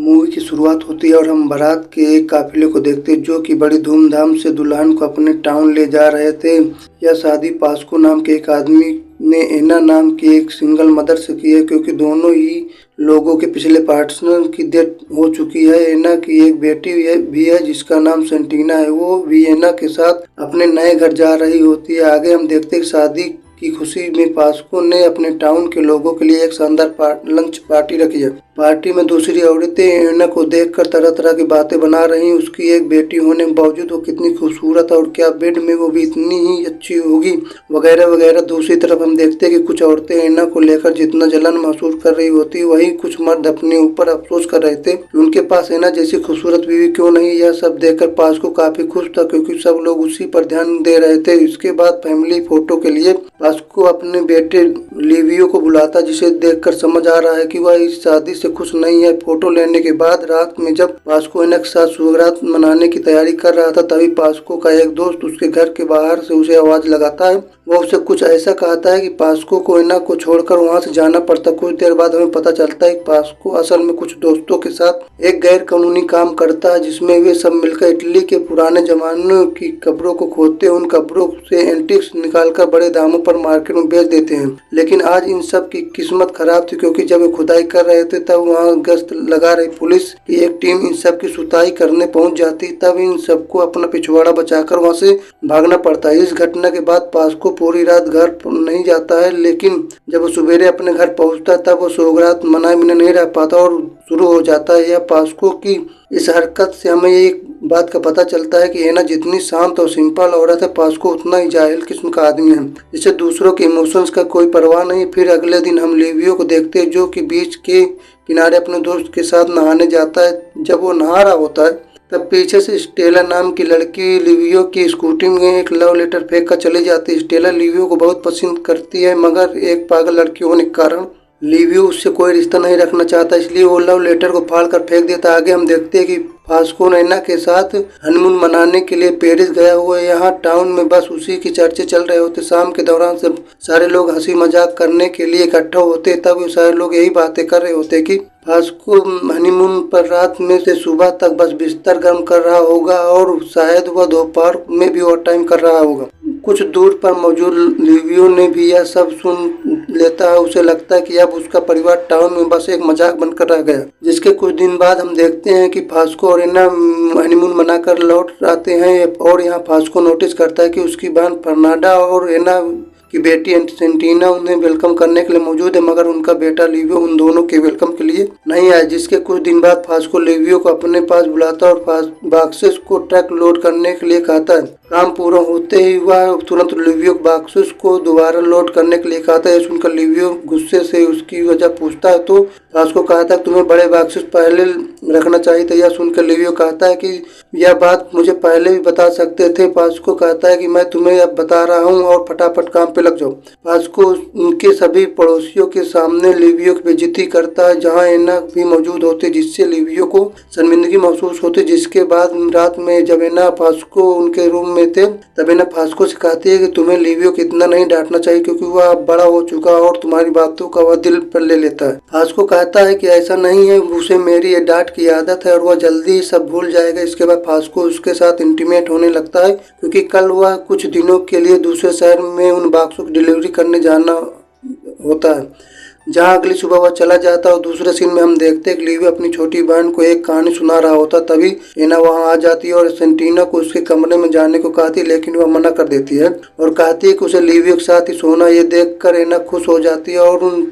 Movie की शुरुआत होती है और हम बारात के एक काफिले को देखते हैं जो कि बड़ी धूमधाम से दुल्हन को अपने टाउन ले जा रहे थे। यह शादी पास्को नाम के एक आदमी ने एना नाम की एक सिंगल मदर से की है, क्योंकि दोनों ही लोगों के पिछले पार्टनर की डेथ हो चुकी है। एना की एक बेटी भी है जिसका नाम सेंटीना है। वो भी एना के साथ अपने नए घर जा रही होती है। आगे हम देखते हैं शादी की खुशी में पास्को ने अपने टाउन के लोगों के लिए एक शानदार लंच पार्टी रखी है। पार्टी में दूसरी औरतें एना को देखकर तरह तरह की बातें बना रही। उसकी एक बेटी होने के बावजूद वो कितनी खूबसूरत और क्या बेड में वो भी इतनी ही अच्छी होगी, वगैरह वगैरह। दूसरी तरफ हम देखते हैं कि कुछ औरतें एना को लेकर जितना जलन महसूस कर रही होती, वहीं कुछ मर्द अपने ऊपर अफसोस कर रहे थे कि उनके पास एना जैसी खूबसूरत बीवी क्यों नहीं। यह सब देखकर पास्को काफी खुश था, क्योंकि सब लोग उसी पर ध्यान दे रहे थे। इसके बाद फैमिली फोटो के लिए पास्को अपने बेटे लिवियो को बुलाता, जिसे देखकर समझ आ रहा है कि वह इस शादी से खुश नहीं है। फोटो लेने के बाद रात में जब पास्को एना के साथ सुहागरात मनाने की तैयारी कर रहा था, तभी पास्को का एक दोस्त उसके घर के बाहर से उसे आवाज लगाता है। वह उसे कुछ ऐसा कहता है कि पास्को को एना को छोड़कर वहां से जाना पड़ता। कुछ देर बाद हमें पता चलता है कि पास्को असल में कुछ दोस्तों के साथ एक गैर कानूनी काम करता है, जिसमें वे सब मिलकर इटली के पुराने जमाने की कब्रों को खोदते हैं। उन कब्रों से एंटिक्स निकालकर बड़े दामों पर मार्केट में बेच देते हैं। लेकिन आज इन सब की किस्मत खराब थी, क्योंकि जब वे खुदाई कर रहे थे तब वहां गश्त लगा रही पुलिस की एक टीम इन सब की सुताई करने पहुंच जाती। तब इन सबको अपना पिछवाड़ा बचाकर वहां से भागना पड़ता है। इस घटना के बाद पास्को पूरी रात घर नहीं जाता है, लेकिन जब वो सवेरे अपने घर पहुंचता है तब वो सुहागरात मनाए बिना नहीं रह पाता और शुरू हो जाता है। यह पास्को की इस हरकत से हमें एक बात का पता चलता है कि एना जितनी शांत और सिंपल औरत है, पास्को उतना ही जाहिल किस्म का आदमी है, जिसे दूसरों के इमोशंस का कोई परवाह नहीं। फिर अगले दिन हम लिवियो को देखते हैं, जो कि बीच के किनारे अपने दोस्त के साथ नहाने जाता है। जब वो नहा रहा होता है तब पीछे से स्टेला नाम की लड़की लिवियो की स्कूटी में एक लव लेटर फेंक कर चली जाती है। स्टेला लिवियो को बहुत पसंद करती है, मगर एक पागल लड़की होने के कारण लिवियो उससे कोई रिश्ता नहीं रखना चाहता, इसलिए वो लव लेटर को फाड़ कर फेंक देता है। आगे हम देखते हैं कि पास्को एना के साथ हनीमून मनाने के लिए पेरिस गया हुआ है। यहाँ टाउन में बस उसी की चर्चे चल रहे होते। शाम के दौरान सब सारे लोग हंसी मजाक करने के लिए इकट्ठा होते, तब ये सारे लोग यही बातें कर रहे होते कि पास्को हनीमून पर रात में से सुबह तक बस बिस्तर गर्म कर रहा होगा और शायद वह दोपहर में भी ओवर टाइम कर रहा होगा। कुछ दूर पर मौजूद लिवियो ने भी यह सब सुन लेता है। उसे लगता है कि अब उसका परिवार टाउन में बस एक मजाक बनकर रह गया। जिसके कुछ दिन बाद हम देखते हैं कि पास्को और एना हनीमून मनाकर लौट आते हैं और यहाँ पास्को नोटिस करता है कि उसकी बहन फर्नांडा और एना की बेटी सेंटीना उन्हें वेलकम करने के लिए मौजूद है, मगर उनका बेटा लिवियो उन दोनों के वेलकम के लिए नहीं आया। जिसके कुछ दिन बाद पास्को लिवियो को अपने पास बुलाता और बॉक्सेस को ट्रक लोड करने के लिए कहता है। काम पूरा होते ही वह तुरंत लिवियो बॉक्सेस को दोबारा लोड करने के लिए कहता है। सुनकर लिवियो गुस्से से उसकी वजह पूछता है, तो पास्को कहता है तुम्हें बड़े बॉक्सेस पहले रखना चाहिए था। यह सुनकर लिवियो कहता है कि यह बात मुझे पहले भी बता सकते थे। पास्को कहता है कि मैं तुम्हें अब बता रहा हूँ और फटाफट काम पे लग जाओ। पास्को उनके सभी पड़ोसियों के सामने लिवियो की बेइज्जती करता है, जहाँ एना भी मौजूद होते, जिससे लिवियो को शर्मिंदगी महसूस होती। जिसके बाद रात में जब एना पास्को उनके रूम में थे, तब एना पास्को से कहती है कि तुम्हें लिवियो को इतना नहीं डांटना चाहिए, क्योंकि वह अब बड़ा हो चुका है और तुम्हारी बातों का वह दिल पर ले लेता है। पास्को कहता है कि ऐसा नहीं है, उसे मेरी ये डांट की आदत है और वह जल्दी ही सब भूल जाएगा। इसके बाद पास्को उसके साथ इंटीमेट होने लगता है, क्योंकि कल वह कुछ दिनों के लिए दूसरे शहर में उन बॉक्सों की डिलीवरी करने जाना होता है, जहां अगली सुबह वह चला जाता है। और दूसरे सीन में हम देखते हैं कि लिवियो अपनी छोटी बहन को एक कहानी सुना रहा होता, तभी एना वहां आ जाती है और सेंटीना को उसके कमरे में जाने को कहती है, लेकिन वह मना कर देती है और कहती है कि उसे लिवियो के साथ ही सोना। ये देखकर एना खुश हो जाती है और उन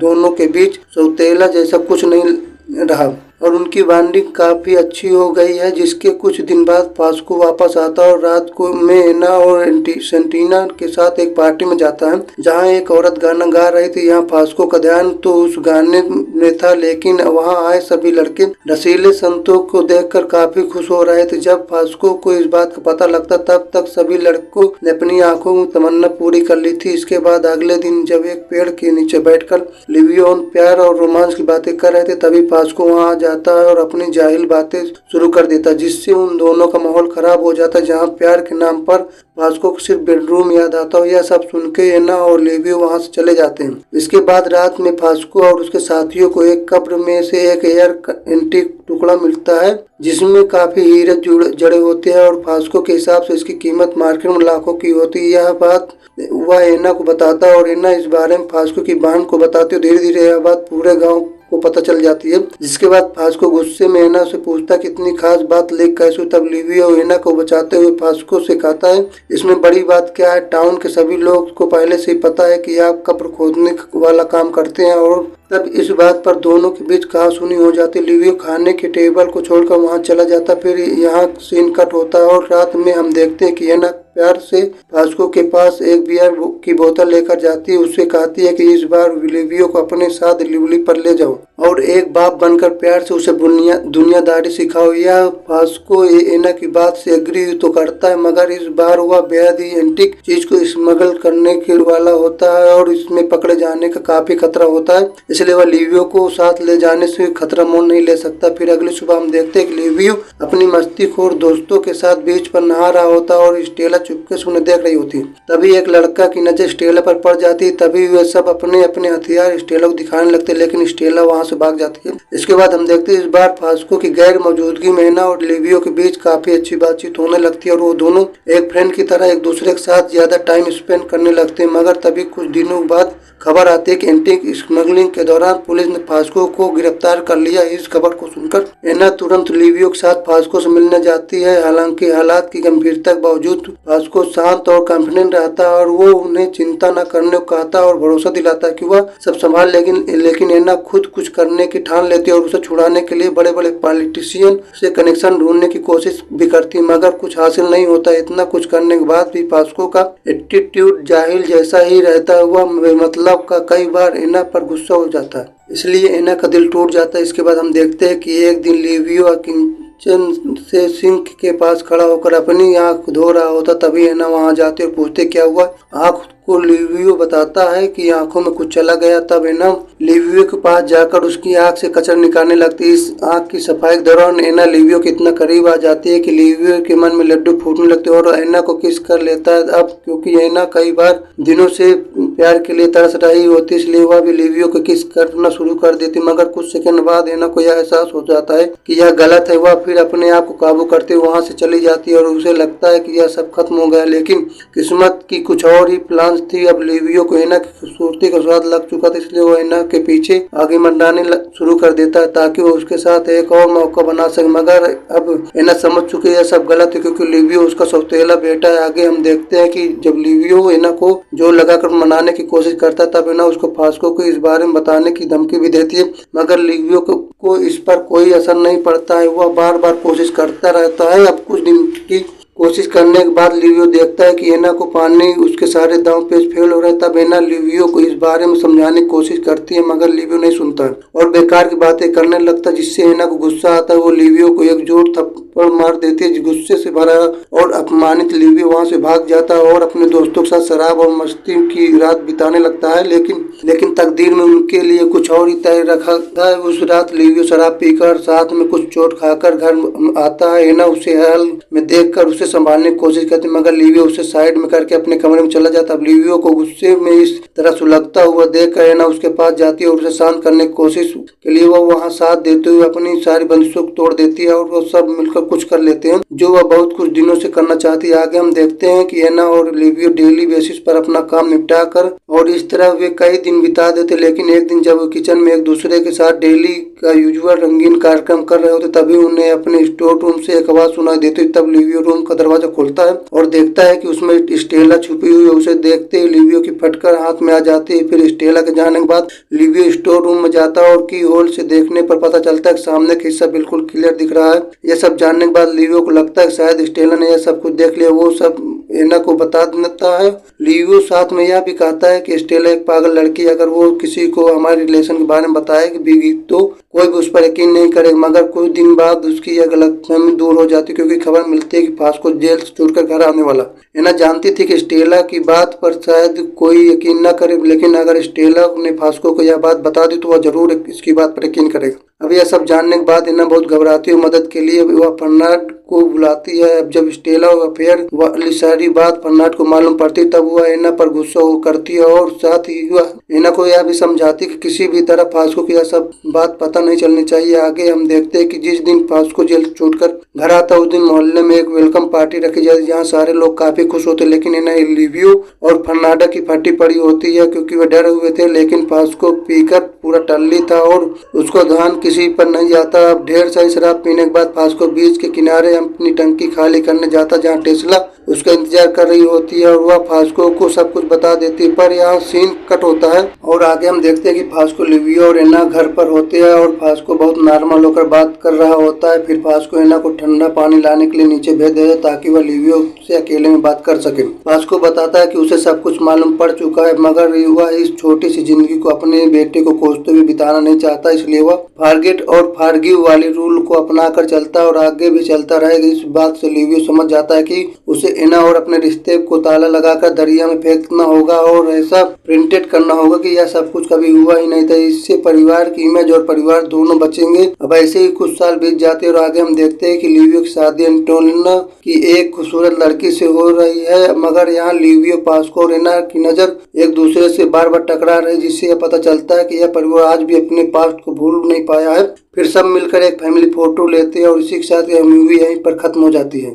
दोनों के बीच सौतेला जैसा कुछ नहीं रहा और उनकी बॉन्डिंग काफी अच्छी हो गई है। जिसके कुछ दिन बाद पास्को वापस आता है और रात को में एना और सेंटीना के साथ एक पार्टी में जाता है, जहां एक औरत गाना गा रही थी। यहाँ पास्को का ध्यान तो उस गाने में था, लेकिन वहां आए सभी लड़के रसीले संतों को देखकर काफी खुश हो रहे थे। जब पास्को को इस बात का पता लगता, तब तक सभी लड़कों ने अपनी आंखों में तमन्ना पूरी कर ली थी। इसके बाद अगले दिन जब एक पेड़ के नीचे बैठकर लिवियो प्यार और रोमांस की बातें कर रहे थे, तभी पास्को वहां आ जाता जाता है और अपनी जाहिल बातें शुरू कर देता है, जिससे उन दोनों का माहौल खराब हो जाता है। जहां प्यार के नाम पर फास्को को सिर्फ बेडरूम याद आता है। यह सब सुन के एना और लिवियो वहां से चले जाते हैं। इसके बाद रात में फास्को और उसके साथियों को एक कब्र में से एक एयर एंटीक टुकड़ा मिलता है, जिसमें काफी हीरे जड़े होते हैं और फास्को के हिसाब से इसकी कीमत मार्केट में लाखों की होती है। यह बात वह एना को बताता है और एना इस बारे में फास्को की बहन को बताती है। धीरे धीरे यह बात पूरे गांव को पता चल जाती है, जिसके बाद फास्को गुस्से में एना से पूछता कि इतनी खास बात लीक कैसे हुई। तब लिवियो एना को बचाते हुए फास्को से कहता है, इसमें बड़ी बात क्या है, टाउन के सभी लोग को पहले से ही पता है कि आप कब्र खोदने वाला काम करते हैं। और तब इस बात पर दोनों के बीच कहासुनी हो जाती। लिवियो खाने के टेबल को छोड़कर वहां चला जाता। फिर यहाँ सीन कट होता है और रात में हम देखते हैं कि एना प्यार से फास्को के पास एक बियर की बोतल लेकर जाती है। उससे कहती है कि इस बार लिवियो को अपने साथ लिवली पर ले जाओ और एक बाप बनकर प्यार से उसे दुनियादारी सिखाओ। यह फास्को एना की बात से एग्री तो करता है, मगर इस बार वह बेहद ही एंटीक चीज को स्मगल करने के वाला होता है और इसमें पकड़े जाने का काफी खतरा होता है, इसलिए वह लिवियो को साथ ले जाने से खतरा मोल नहीं ले सकता। फिर अगली सुबह हम देखते हैं कि लिवियो अपनी मस्तीखोर दोस्तों के साथ बीच पर नहा रहा होता है और स्टेला चुपके से उन्हें देख रही होती। तभी एक लड़का की नजर स्टेला पर पड़ जाती। तभी वे सब अपने अपने हथियार स्टेला को दिखाने लगते, लेकिन स्टेला वहां से भाग जाती है। इसके बाद हम देखते हैं इस बार फास्को की गैर मौजूदगी में एना और लिवियो के बीच काफी अच्छी बातचीत होने लगती है और वो दोनों एक फ्रेंड की तरह एक दूसरे के साथ ज्यादा टाइम स्पेंड करने लगते हैं। मगर तभी कुछ दिनों बाद खबर आती है कि एंटीक स्मगलिंग के दौरान पुलिस ने फास्को को गिरफ्तार कर लिया। इस खबर को सुनकर एना तुरंत लिवियो के साथ फास्को से मिलने जाती है। हालांकि हालात की गंभीरता के बावजूद फास्को शांत और कॉन्फिडेंट रहता है और वो उन्हें चिंता न करने को कहता है और भरोसा दिलाता है कि वह सब संभाल लेकिन एना खुद कुछ करने की ठान लेती है और उसे छुड़ाने के लिए बड़े बड़े पॉलिटिशियन से कनेक्शन ढूंढने की कोशिश भी करती है, मगर कुछ हासिल नहीं होता। इतना कुछ करने के बाद भी फास्को का एटीट्यूड जाहिल जैसा ही रहता है। वह मतलब का कई बार एना पर गुस्सा हो जाता है, इसलिए एना का दिल टूट जाता है। इसके बाद हम देखते हैं कि एक दिन लिवियो किचन से सिंक के पास खड़ा होकर अपनी आंख धो रहा होता। तभी एना वहां जाते और पूछते क्या हुआ। आंख को लिवियो बताता है कि आंखों में कुछ चला गया। तब एना लिवियो के पास जाकर उसकी आंख से कचरा निकालने लगती। इस आंख की सफाई के दौरान एना लिवियो के इतना करीब आ जाती है कि लिवियो के मन में लड्डू फूटने लगते और एना को किस कर लेता है। अब क्योंकि एना कई बार दिनों से प्यार के लिए तरस रही होती, इसलिए वह भी लिवियो को किस करना शुरू कर देती। मगर कुछ सेकंड बाद एना को यह एहसास हो जाता है कि यह गलत है। वह फिर अपने आप को काबू करते हुए वहां से चली जाती है और उसे लगता है कि यह सब खत्म हो गया, लेकिन किस्मत की कुछ और ही प्लान थी। अब लिवियो को एना की खूबसूरती का स्वाद लग चुका था, इसलिए वो एना के पीछे आगे मंडाने शुरू कर देता है ताकि वो उसके साथ एक और मौका बना सके। मगर अब एना समझ चुकी है यह सब गलत है, क्योंकि लिवियो उसका सौतेला बेटा है। आगे हम देखते हैं कि जब लिवियो एना को जोर लगाकर मनाने की कोशिश करता है, तब एना उसको फास्को को इस बारे में बताने की धमकी भी देती है, मगर लिवियो को इस पर कोई असर नहीं पड़ता है। वह बार बार कोशिश करता रहता है। अब कुछ दिन की कोशिश करने के बाद लिवियो देखता है कि एना को पानी उसके सारे दांव पेच फेल हो रहे हैं। तब एना लिवियो को इस बारे में समझाने की कोशिश करती है, मगर लिवियो नहीं सुनता और बेकार की बातें करने लगता है, जिससे एना को गुस्सा आता है। वो लिवियो को एक जोर थप्पड़ मार देती है। गुस्से से भरा और अपमानित लिवियो वहां से भाग जाता है और अपने दोस्तों के साथ शराब और मस्ती की रात बिताने लगता है। लेकिन तकदीर में उनके लिए कुछ और ही तय रखा था। उस रात लिवियो शराब पीकर साथ में कुछ चोट खाकर घर आता है। एना उसे हाल में देखकर उसे संभालने की कोशिश करती, मगर लिवियो उसे साइड में करके अपने कमरे में चला जाता। अब लिवियो को गुस्से में इस तरह सुलगता हुआ देखकर एना उसके पास जाती है और उसे शांत करने की कोशिश के लिए वह वहां साथ देते हुए अपनी सारी बंदिशों को तोड़ देती है और वो सब मिलकर कुछ कर लेते हैं जो वह बहुत कुछ दिनों से करना चाहती है। आगे हम देखते हैं कि एना और लिवियो डेली बेसिस पर अपना काम निपटा कर और इस तरह वे कई दिन बिता देते। लेकिन एक दिन जब वो किचन में एक दूसरे के साथ डेली का यूजुअल रंगीन कार्यक्रम कर रहे होते, तभी उन्हें अपने स्टोर रूम से एक आवाज सुनाई देती। तब लिवियो रूम का दरवाजा खोलता है और देखता है कि उसमें स्टेला छुपी हुई है। उसे देखते ही लिवियो की फटकर हाथ में आ जाती है। फिर स्टेला के जाने के बाद लिवियो स्टोर रूम में जाता है और की होल से देखने पर पता चलता है कि सामने का हिस्सा बिल्कुल क्लियर दिख रहा है। यह सब जानने के बाद लिवियो को लगता है कि शायद स्टेला ने यह सब कुछ देख लिया। वो सब एना को बता देता है। लिवियो साथ में यह भी कहता है कि स्टेला एक पागल लड़की, अगर वो किसी को हमारे रिलेशन के बारे में बताएगी भी तो कोई भी उस पर यकीन नहीं करेगा। मगर कुछ दिन बाद उसकी यह गलतफहमी दूर हो जाती क्योंकि खबर मिलती है कि फास्को जेल से छूटकर घर आने वाला। एना जानती थी कि स्टेला की बात पर शायद कोई यकीन न करे, लेकिन अगर स्टेला ने फास्को को यह बात बता दी तो वह जरूर इसकी बात पर यकीन करेगा। अब यह सब जानने के बाद एना बहुत घबराती है। मदद के लिए वह फर्नांड को बुलाती है। अब जब स्टेला अफेयर वाली सारी बात फर्नांड को मालूम पड़ती तब वह एना पर गुस्सा करती है और साथ ही वह एना को यह भी समझाती कि किसी भी तरह फास्को को यह सब बात पता नहीं चलनी चाहिए। आगे हम देखते हैं कि जिस दिन फास्को जेल छूटकर घर आता उस दिन मोहल्ले में एक वेलकम पार्टी रखी जाती है जहाँ सारे लोग काफी खुश होते, लेकिन एना लिवियो और फर्नांडा की फटी पड़ी होती है क्योंकि वे डरे हुए थे। लेकिन फास्को पीकर पूरा टल्ली था और उसको ध्यान किसी पर नहीं जाता। अब ढेर सारी शराब पीने के बाद फास्को बीच के किनारे अपनी टंकी खाली करने जाता जहाँ टेस्ला उसका इंतजार कर रही होती है और वह फास्को को सब कुछ बता देती है। पर यहाँ सीन कट होता है और आगे हम देखते हैं कि फास्को, लिवियो और एना घर पर होते हैं और फास्को बहुत नॉर्मल होकर बात कर रहा होता है। फिर फास्को एना को ठंडा पानी लाने के लिए नीचे भेज देता है ताकि वह लिवियो से अकेले में बात कर सके। फास्को बताता है कि उसे सब कुछ मालूम पड़ चुका है मगर वह इस छोटी सी जिंदगी को अपने बेटे को खोजते हुए बिताना नहीं चाहता, इसलिए वह फॉरगेट और फॉरगिव वाली रूल को अपना कर चलता है और आगे भी चलता रहेगा। इस बात से लिवियो समझ जाता है कि उसे एना और अपने रिश्ते को ताला लगाकर दरिया में फेंकना होगा और ऐसा प्रिंटेड करना होगा कि यह सब कुछ कभी हुआ ही नहीं था। इससे परिवार की इमेज और परिवार दोनों बचेंगे। अब ऐसे ही कुछ साल बीत जाते हैं और आगे हम देखते हैं कि लिवियो की शादी एंटोनिना की एक खूबसूरत लड़की से हो रही है। मगर यहाँ लिवियो, फास्को और एना की नजर एक दूसरे से बार बार टकरा रही, जिससे यह पता चलता है कि यह परिवार आज भी अपने पास्ट को भूल नहीं पाया है। फिर सब मिलकर एक फैमिली फोटो लेते हैं और इसी के साथ यह मूवी यहीं पर खत्म हो जाती है।